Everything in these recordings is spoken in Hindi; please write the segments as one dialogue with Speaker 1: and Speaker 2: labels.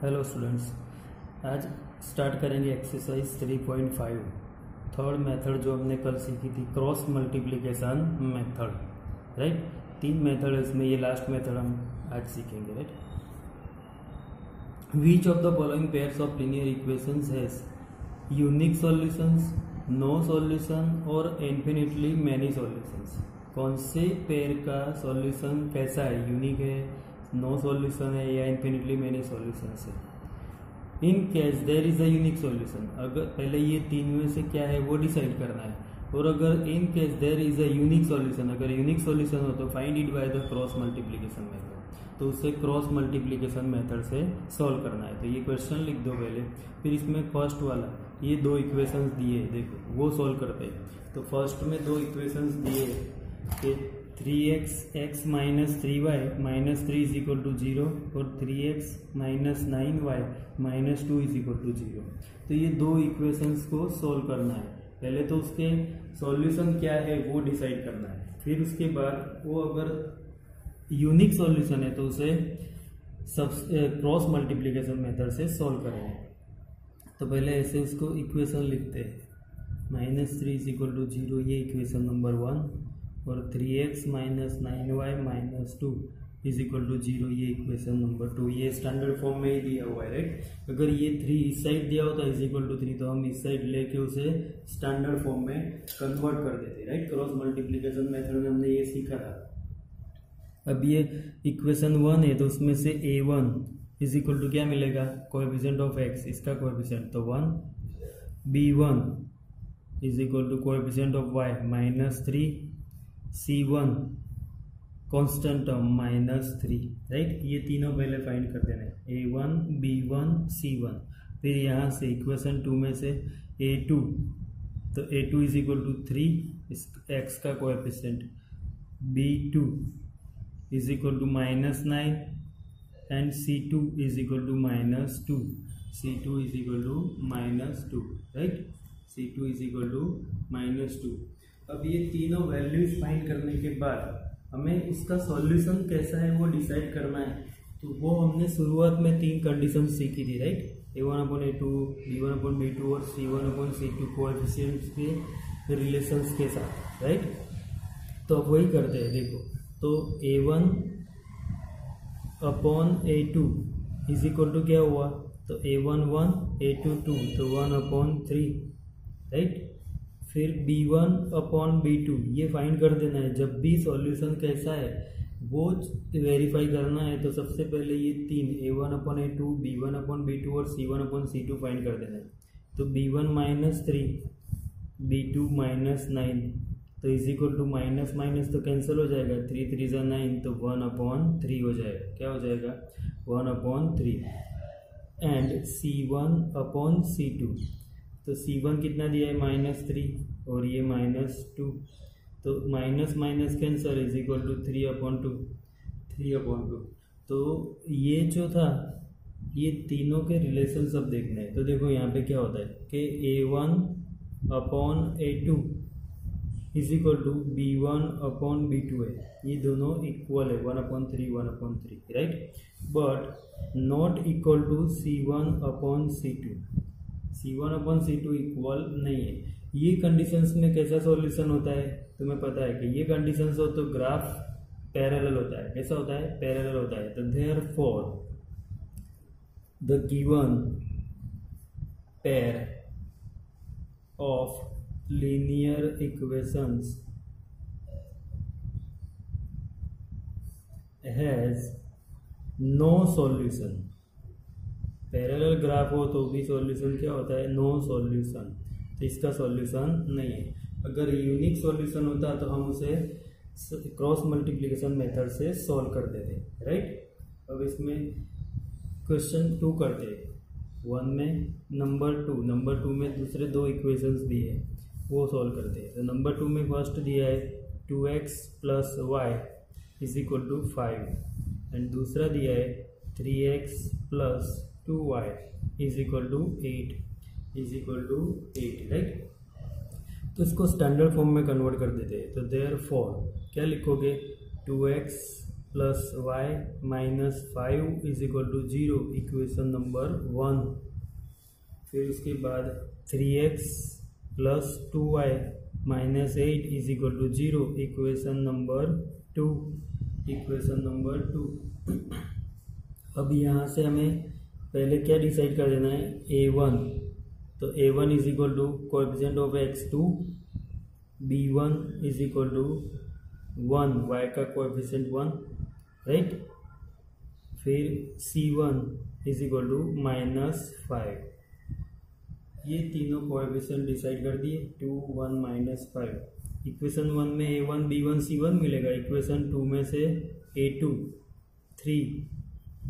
Speaker 1: हेलो स्टूडेंट्स, आज स्टार्ट करेंगे एक्सरसाइज 3.5 थर्ड मेथड जो हमने कल सीखी थी, cross multiplication method. Right, 3 method है इसमें, ये लास्ट मेथड हम आज सीखेंगे। Right, which of the following pairs of linear equations has unique solutions, no solution और इन्फिनिटली मैनी सॉल्यूशंस। कौन से पेयर का सॉल्यूशन कैसा है, यूनिक है, नो सॉल्यूशन है या इन्फिनिटली मैनी सॉल्यूशंस है। In case there is a unique solution, अगर पहले ये 3 में से क्या है वो डिसाइड करना है। और अगर in case there is a unique solution, अगर यूनिक सॉल्यूशन हो तो find it by the cross multiplication method, तो उसे क्रॉस मल्टीप्लिकेशन मेथड से सॉल्व करना है। तो ये क्वेश्चन लिख दो पहले, फिर इसमें फर्स्ट वाला ये 2 इक्वेशंस दिए, देखो वो सॉल्व करते हैं। तो फर्स्ट में 2 इक्वेशंस दिए कि 3x minus 3y minus 3 is equal to 0 और 3x minus 9y minus 2 is equal to 0। तो ये 2 इक्वेशंस को सॉल्व करना है। पहले तो उसके सॉल्यूशन क्या है वो डिसाइड करना है, फिर उसके बाद वो अगर यूनिक सॉल्यूशन है तो उसे क्रॉस मल्टीप्लिकेशन मेथड से सॉल्व करेंगे। तो पहले ऐसे उसको इक्वेशन लिखते हैं, माइनस 3 इज इक्वल टू 0, ये इक्वेशन नंबर 1, और 3x minus 9y minus 2 is equal to 0, ये इक्वेशन नंबर 2। ये स्टैंडर्ड फॉर्म में ही दिया हुआ है। राइट, अगर ये 3 इस साइड दिया होता इज इक्वल टू 3 तो हम इस साइड लेके उसे स्टैंडर्ड फॉर्म में कन्वर्ट कर देते। राइट, क्रॉस मल्टीप्लिकेशन मेथड में हमने ये सीखा था। अब ये इक्वेशन 1 है तो उसमें से a1 इज इक्वल टू क्या मिलेगा, कोएफिशिएंट ऑफ x, इसका कोएफिशिएंट तो 1, b1 is equal to coefficient of y minus 3, C1 constant term minus 3। Right, ये तीनों पहले फाइंड कर देना है, A1 B1 C1। फिर यहाँ से इक्वेशन 2 में से A2, तो A2 इज इक्वल टू 3, इस x का coefficient, B2 is equal to minus 9 and C2 is equal to minus 2, C2 is equal to minus 2। Right, C2 is equal to minus 2। अब ये तीनों वैल्यूज फाइंड करने के बाद हमें इसका सॉल्यूशन कैसा है वो डिसाइड करना है। तो वो हमने शुरुआत में 3 कंडीशन सीखी थी। राइट, A1/A2, B1/B2 और C1/C2 कोएफिशिएंट्स के रिलेशंस के साथ। राइट, तो अब वही करते हैं। देखो, तो A1/A2 इज इक्वल टू क्या हुआ, तो A1 1, A2 2, तो 1/3। राइट, फिर B1/B2 ये फाइंड कर देना है। जब भी सॉल्यूशन कैसा है वो वेरीफाई करना है तो सबसे पहले ये 3 A1/A2, B1/B2 और C1/C2 फाइंड कर देना है। तो B1 माइनस 3, B2 माइनस 9, तो is equal to minus minus तो कैंसिल हो जाएगा, 3 3 जा 9, तो 1/3 हो जाएगा। क्या हो जाएगा, 1/3। एंड C1/C2, तो C1 कितना दिया है, माइनस 3 और ये माइनस 2, तो minus minus cancel is equal to 3/2, 3/2। तो ये जो था ये तीनों के रिलेशन सब देखने हैं। तो देखो यहाँ पे क्या होता है कि A1/A2 is equal to B1/B2 है, ये दोनों इक्वल है, 1/3 1/3। Right, but not equal to C1/C2, C1/C2 equal नहीं है। ये कंडीशंस में कैसा सॉल्यूशन होता है तुम्हें पता है कि ये कंडीशंस हो तो ग्राफ पैरेलल होता है। कैसा होता है, पैरेलल होता है। तो therefore the given pair of linear equations has no solution. Parallel graph हो तो भी सॉल्यूशन क्या होता है, नो सॉल्यूशन। तो इसका सॉल्यूशन नहीं है। अगर यूनिक सॉल्यूशन होता तो हम उसे क्रॉस मल्टीप्लिकेशन मेथड से सॉल्व कर देते। राइट, अब इसमें क्वेश्चन 2 करते हैं। 1 में नंबर 2 में दूसरे 2 इक्वेशंस दिए वो सॉल्व करते हैं। तो नंबर 2 में फर्स्ट दिया है 2x plus y is equal to 5 and दूसरा दिया है 3x plus 2y is equal to 8 is equal to 8। Right, तो इसको स्टैंडर्ड फॉर्म में कन्वर्ट कर देते हैं। तो देयरफॉर क्या लिखोगे, 2x plus y minus 5 is equal to 0, equation number 1। फिर उसके बाद 3x plus 2y minus 8 is equal to 0, equation number 2, equation number 2। अब यहाँ से हमें पहले क्या डिसाइड कर देना है, a1, तो a1 is equal to coefficient of x2, b1 is equal to 1, y का कोएफिशिएंट 1, राइट। फिर c1 is equal to minus 5। ये तीनों कोएफिशिएंट डिसाइड कर दिए, 2, 1, माइनस 5। इक्वेशन 1 में a1 b1 c1 मिलेगा, इक्वेशन 2 में से a2 3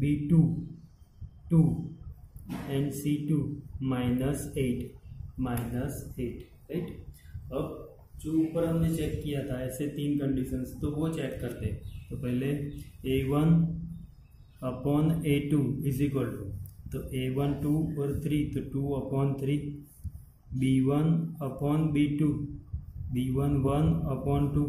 Speaker 1: b2 2 and c2 minus 8, right. अब जो ऊपर हमने चेक किया था ऐसे 3 कंडीशंस, तो वो चेक करते हैं। तो पहले a1 upon a2 is equal to, तो a1 2 और 3, तो 2 upon 3, b1 upon b2, b1 1 upon 2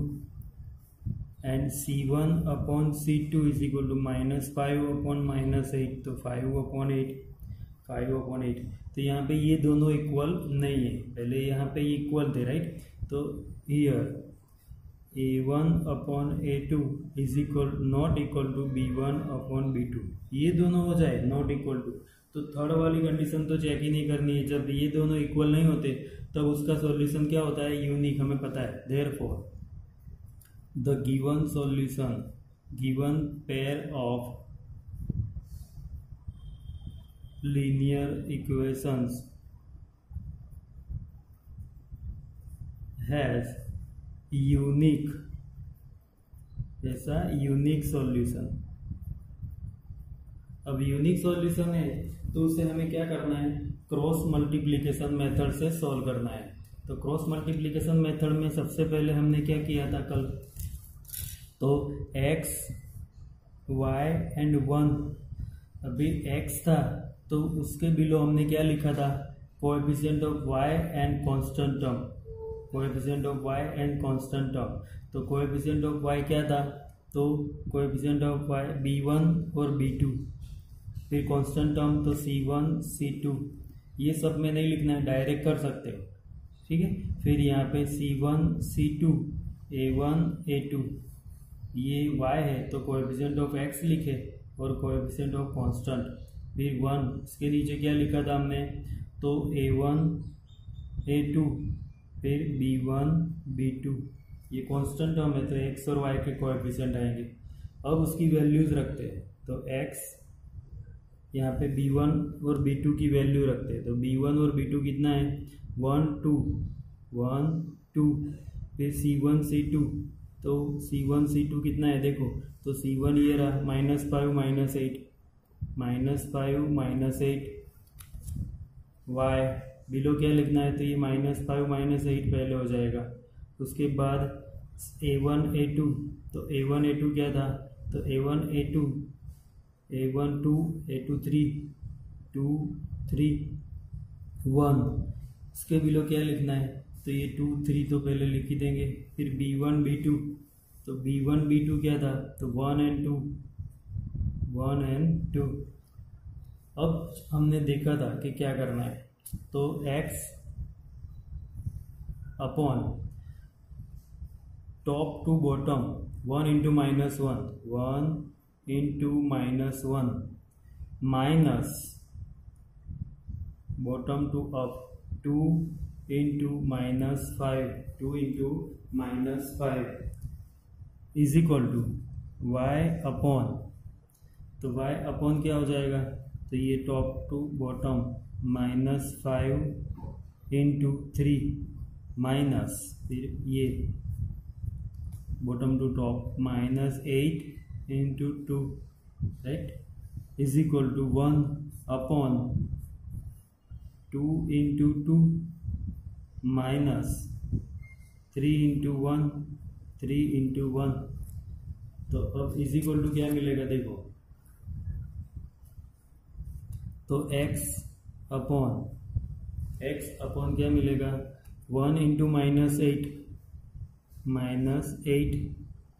Speaker 1: and c1 upon c2 is equal to minus 5 upon minus 8, तो 5 अपॉन 8। तो यहाँ पे ये दोनों इक्वल नहीं है, पहले यहाँ पे इक्वल थे, राइट। तो here a1 upon a2 is equal not equal to b1 upon b2, ये दोनों हो जाए नॉट इक्वल टू। तो थर्ड वाली कंडीशन तो चेक ही नहीं करनी है। जब ये दोनों इक्वल नहीं होते तब उसका सॉल्यूशन क्या होता है, यूनिक, हमें पता है। Therefore the given solution, given pair of linear equations has unique, जैसा यूनिक सॉल्यूशन। अब यूनिक सॉल्यूशन है तो उसे हमें क्या करना है, क्रॉस मल्टीप्लिकेशन मेथड से सॉल्व करना है। तो क्रॉस मल्टीप्लिकेशन मेथड में सबसे पहले हमने क्या किया था कल, तो x y एंड 1, अभी x था तो उसके बिलो हमने क्या लिखा था, coefficient of y and constant term, coefficient of y and constant term. तो कोएफिशिएंट ऑफ y क्या था, तो कोएफिशिएंट ऑफ y b1 और b2, फिर कांस्टेंट टर्म तो c1 c2। ये सब में नहीं लिखना है, डायरेक्ट कर सकते हो, ठीक है। फिर यहाँ पे c1 c2 a1 a2, ये y है तो कोएफिशिएंट ऑफ x लिखे और कोएफिशिएंट ऑफ कांस्टेंट, फिर 1। इसके नीचे क्या लिखा था हमने, तो a1 a2 फिर b1 b2, ये कांस्टेंट टर्म है तो x और y के कोएफिशिएंट आएंगे। अब उसकी वैल्यूज रखते हैं, तो x यहाँ पे b1 और b2 की वैल्यू रखते हैं। तो b1 और b2 कितना है, 1 2 1 2। फिर c1 c2, तो c1 c2 कितना है देखो, तो c1 ये रहा -5 -8, -5 -8 y बिलो क्या लिखना है, तो ये -5 -8 पहले हो जाएगा। उसके बाद a1 a2, तो a1 a2 क्या था, तो a1 a2 a1 2 a2 3 2 3 1। इसके बिलो क्या लिखना है, तो ये 2 3 तो पहले लिख ही देंगे। फिर b1 b2, तो b1 b2 क्या था, तो 1 and 2। अब हमने देखा था कि क्या करना है, तो x upon top to bottom 1 into -1 1 into -1 minus bottom to up 2 into -5 2 into -5 is equal to y upon, तो y अपॉन क्या हो जाएगा, तो ये top to bottom -5 into 3 minus फिर ये bottom to top -8 into 2, right, is equal to 1 upon 2 into 2 minus 3 into 1 3 into 1। तो अब इज इक्वल टू क्या मिलेगा देखो, तो x अपॉन क्या मिलेगा, 1 into -8 -8,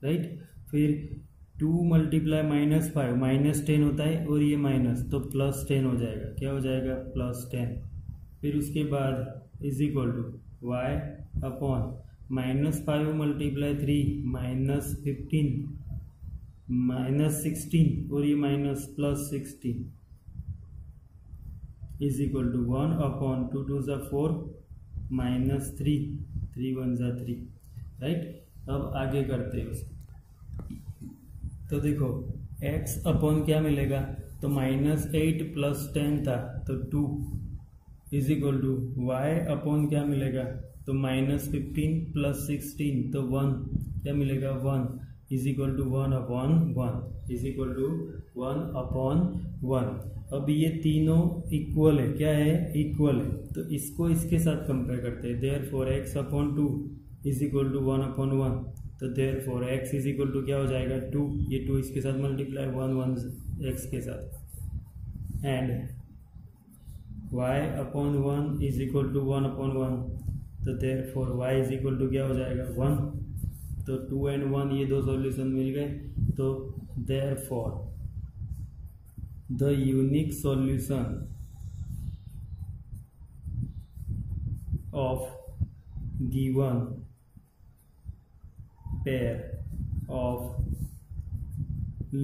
Speaker 1: राइट। फिर 2 मल्टीप्लाई -5 -10 होता है और ये माइनस, तो +10 हो जाएगा। क्या हो जाएगा? +10। फिर उसके बाद is equal to y upon -5 multiply 3 -15 -16 और ये minus +16 is equal to 1 upon 2 2 ज़ा 4 -3 3 1 ज़ा 3, राइट। अब आगे करते हैं उसको। तो देखो x अपॉन क्या मिलेगा? तो -8 + 10 था तो 2 is equal to y upon क्या मिलेगा? तो -15 + 16 तो 1, क्या मिलेगा? 1 is equal to 1 upon 1 is equal to 1 upon 1। अब ये तीनों इक्वल है, क्या है? इक्वल है। तो इसको इसके साथ कंपेयर करते हैं। Therefore x upon 2 is equal to 1 upon 1, तो therefore x is equal to क्या हो जाएगा? 2, ये 2 इसके साथ मल्टीप्लाई 1 1 x के साथ, and y upon 1 is equal to 1 upon 1, तो therefore y is equal to क्या हो जाएगा? 1। तो 2 एंड 1 ये दो सॉल्यूशन मिल गए। तो therefore the unique solution of given pair of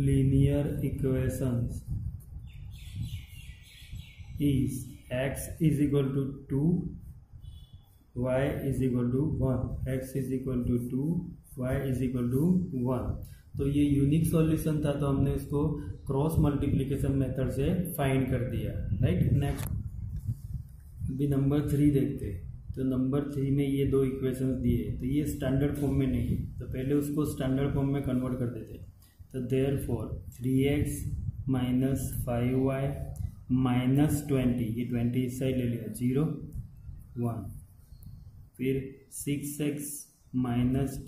Speaker 1: linear equations is x is equal to 2, y is equal to 1, x is equal to 2, y is equal to 1। तो ये यूनिक सॉल्यूशन था, तो हमने इसको क्रॉस मल्टीप्लिकेशन मेथड से फाइंड कर दिया, राइट। नेक्स्ट अभी नंबर 3 देखते हैं। तो नंबर 3 में ये दो इक्वेशंस दिए, तो ये स्टैंडर्ड फॉर्म में नहीं है, तो पहले उसको स्टैंडर्ड फॉर्म में कन्वर्ट कर देते। तो देयरफॉर 3x - 5y - 20, ये 20 इस साइड ले लिया, 0 1, फिर 6x -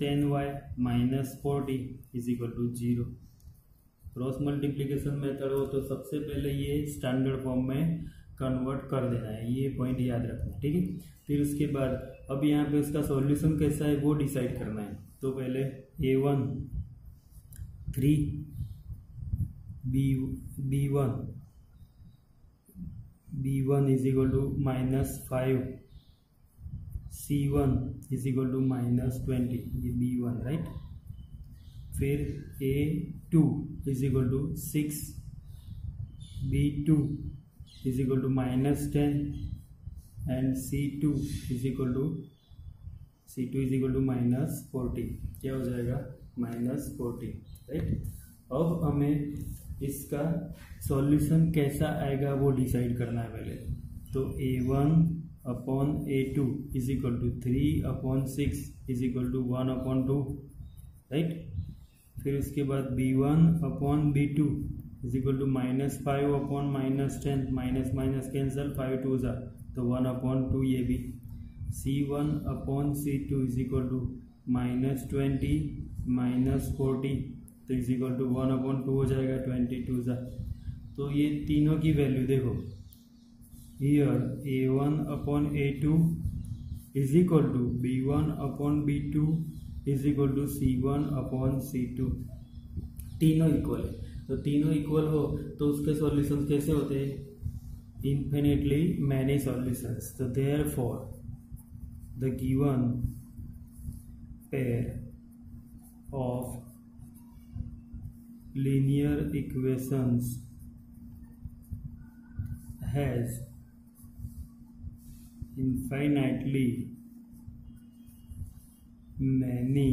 Speaker 1: 10y - 40 is equal to 0। Cross multiplication method हो तो सबसे पहले ये स्टैंडर्ड फॉर्म में कन्वर्ट कर देना है, ये पॉइंट याद रखना है, ठीक है। फिर उसके बाद अब यहाँ पे उसका सॉल्यूशन कैसा है वो डिसाइड करना है। तो पहले a1 3 b1 is equal to -5 c1 is equal to -20, ये b1, राइट। फिर a2 is equal to 6 b2 is equal to -10 and C2 is equal to -40, क्या हो जाएगा? -40, राइट। अब हमें इसका सॉल्यूशन कैसा आएगा वो डिसाइड करना है पहले। तो a1 upon a2 is equal to 3 upon 6 is equal to 1 upon 2, right. फिर उसके बाद b1 upon b2 is equal to -5 upon -10, minus cancel, 5 2 ज़ा तो 1 अपॉन 2, ये भी। c1 upon c2 is equal to -20 -40 तो इज इक्वल टू 1 अपॉन 2 हो जाएगा, 22 ज़ा। तो ये तीनों की वैल्यू देखो, here a1 upon a2 is equal to b1 upon b2 is equal to c1 upon c2, तीनों इक्वल है। तो तीनों इक्वल हो तो उसके सॉल्यूशन कैसे होते हैं? infinitely many solutions। So therefore the given pair of linear equations has infinitely many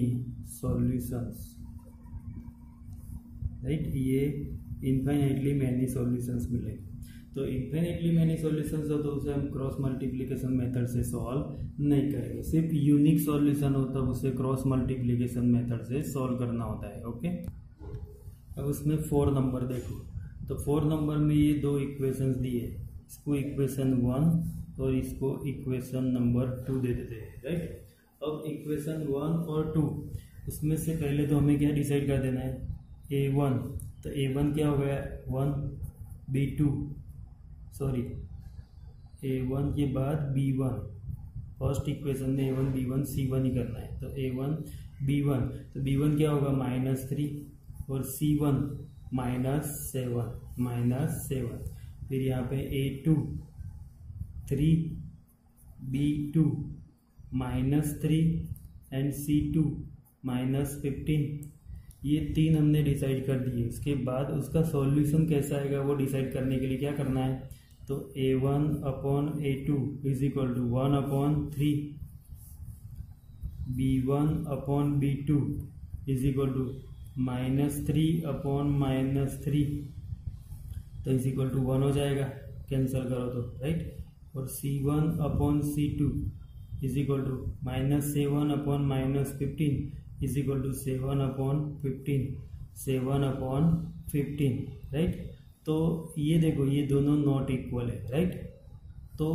Speaker 1: solutions, right. ये इन्फाइनाइटली मैनी सॉल्यूशंस मिले। तो इन्फाइनाइटली मैनी सॉल्यूशंस हो तो उसे हम क्रॉस मल्टीप्लिकेशन मेथड से सॉल्व नहीं करेंगे। सिर्फ यूनिक सॉल्यूशन हो तब उसे क्रॉस मल्टीप्लिकेशन मेथड से सॉल्व करना होता है, ओके। अब उसमें 4 नंबर देखो। तो 4 नंबर में ये दो इक्वेशंस दिए, इसको इक्वेशन 1 और इसको इक्वेशन नंबर 2 दे देते हैं, राइट। अब इक्वेशन 1 और 2 उसमें से पहले तो हमें क्या डिसाइड कर देना है? a1, तो a1 क्या हो गया? 1 b2 सॉरी a1 के बाद b1, फर्स्ट इक्वेशन में a1 b1 c1 ही करना है। तो a1 b1, तो b1 क्या होगा? -3 और C1 -7 फिर यहाँ पे A2 3 B2 -3 एंड C2 -15। ये 3 हमने डिसाइड कर दिए। उसके बाद उसका सॉल्यूशन कैसा आएगा वो डिसाइड करने के लिए क्या करना है, तो A1 upon A2 is equal to 1/3, B1 upon B2 is equal to -3 upon -3, तो इज इक्वल टू 1 हो जाएगा, कैंसिल करो तो, राइट। और C1 upon C2 is equal to -7 upon -15 is equal to 7/15, right. तो ये देखो ये दोनों नॉट इक्वल है, राइट। तो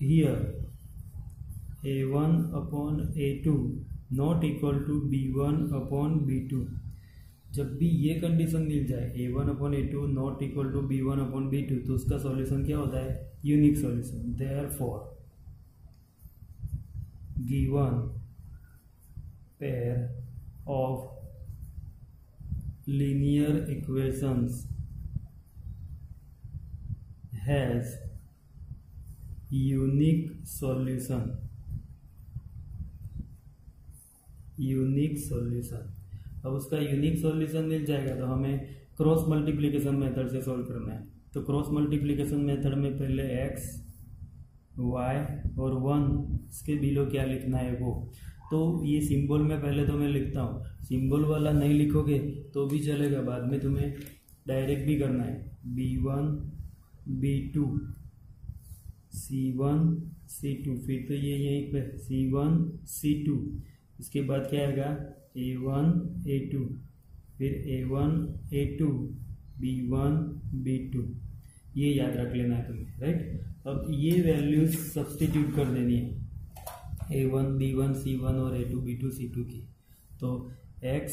Speaker 1: here A1 upon A2 not equal to B1 upon B2। जब भी ये कंडीशन मिल जाए A1 upon A2 not equal to B1 upon B2, तो उसका सॉल्यूशन क्या होता है, unique solution. Therefore given pair of linear equations has unique solution। अब उसका यूनिक सॉल्यूशन मिल जाएगा तो हमें क्रॉस मल्टीप्लिकेशन मेथड से सॉल्व करना है। तो क्रॉस मल्टीप्लिकेशन मेथड में पहले x y और 1 इसके बिलो क्या लिखना है वो, तो ये सिंबल में पहले तो मैं लिखता हूँ। सिंबल वाला नहीं लिखोगे तो भी चलेगा, बाद में तुम्हें डायरेक्ट भी करना है। B1 B2 C1 C2, फिर तो ये यहीं पे C1 C2, इसके बाद क्या आएगा A1 A2, फिर A1 A2 B1 B2, ये याद रख लेना है तुम्हें, राइट। अब ये वैल्यूज सब्स्टिट्यूट कर देनी है A1 B1 C1 और A2 B2 C2 की। तो x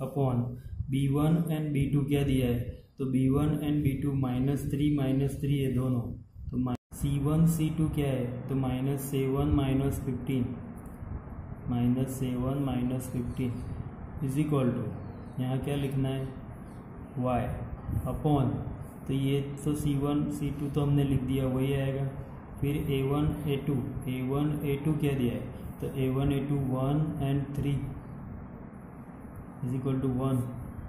Speaker 1: upon B1 and B2 क्या दिया है, तो B1 एंड B2 -3 ये दोनों, तो C1 C2 क्या है, तो -7 -15 इज इक्वल टू यहाँ क्या लिखना है y अपॉन, तो ये तो C1 C2 तो हमने लिख दिया वही आएगा। फिर A1 A2 क्या दिया है, तो A1 A2 1 and 3 is equal to 1,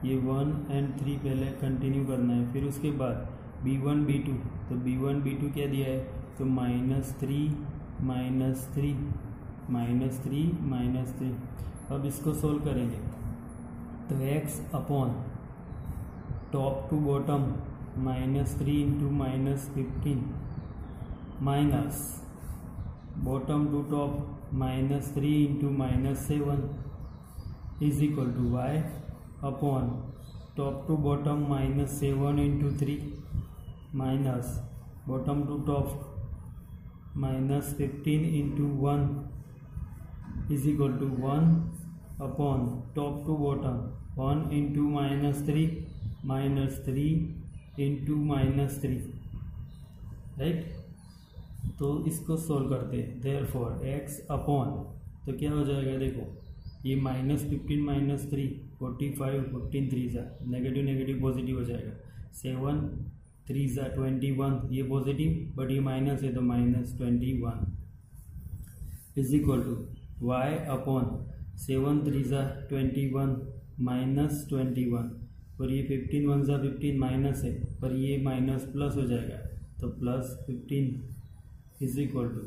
Speaker 1: ये 1 एंड 3 पहले कंटिन्यू करना है। फिर उसके बाद B1 B2, तो B1 B2 क्या दिया है, तो -3 अब इसको सोल्व करेंगे तो x upon top to bottom -3 into -15 minus bottom to top -3 into -7 is equal to y upon top to bottom -7 into 3 minus bottom to top -15 into 1 is equal to 1 upon top to bottom 1 into -3 into -3, right. तो इसको सोल्व करते हैं। देयरफॉर x अपॉन, तो क्या हो जाएगा देखो, ये -15 -3 45 15 3 नेगेटिव पॉजिटिव हो जाएगा। 7 3 21, ये पॉजिटिव बट ये माइनस है तो -21 is equal to y upon 7 3 21 -21, और ये 15 1 15 माइनस है पर ये माइनस प्लस हो जाएगा तो +15 is equal to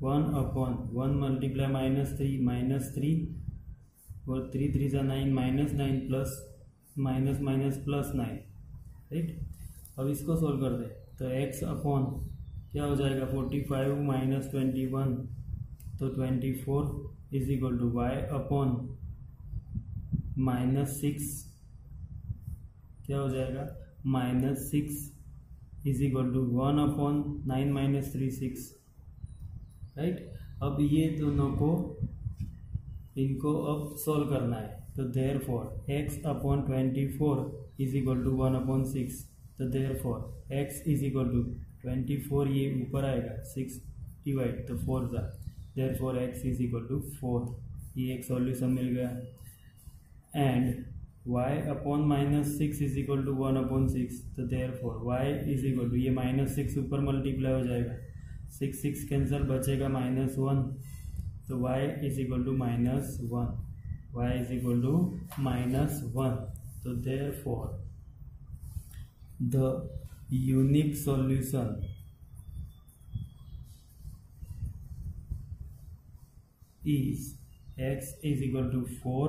Speaker 1: 1 upon 1 multiply -3 और 3 3 9 -9 प्लस -9, राइट। अब इसको सोल्व कर दे तो x अपॉन क्या हो जाएगा 45 -21, तो 24 is equal to y upon -6 क्या हो जाएगा -6 is equal to 1 upon 9 3 6, right. अब ये दोनों को इनको अब सॉल्व करना है तो therefore x upon 24 is equal to 1 upon 6, तो therefore x is equal to 24, ये ऊपर आएगा 6 डिवाइड तो 4 therefore x is equal to 4, ये एक सॉल्यूशन मिल गया। And y upon -6 is equal to 1/6, तो therefore y is equal to, ये -6 ऊपर मल्टीप्लाई हो जाएगा, 6 कैंसिल, बचेगा -1, तो y is equal to -1, y is equal to -1, तो therefore the unique solution is x is equal to 4,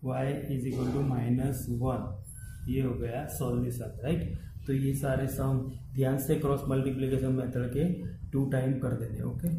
Speaker 1: y is equal to -1। ये हो गया सॉल्यूशन, राइट। तो ये सारे सम ध्यान से क्रॉस मल्टीप्लिकेशन मेथड के 2 टाइम कर देने, ओके।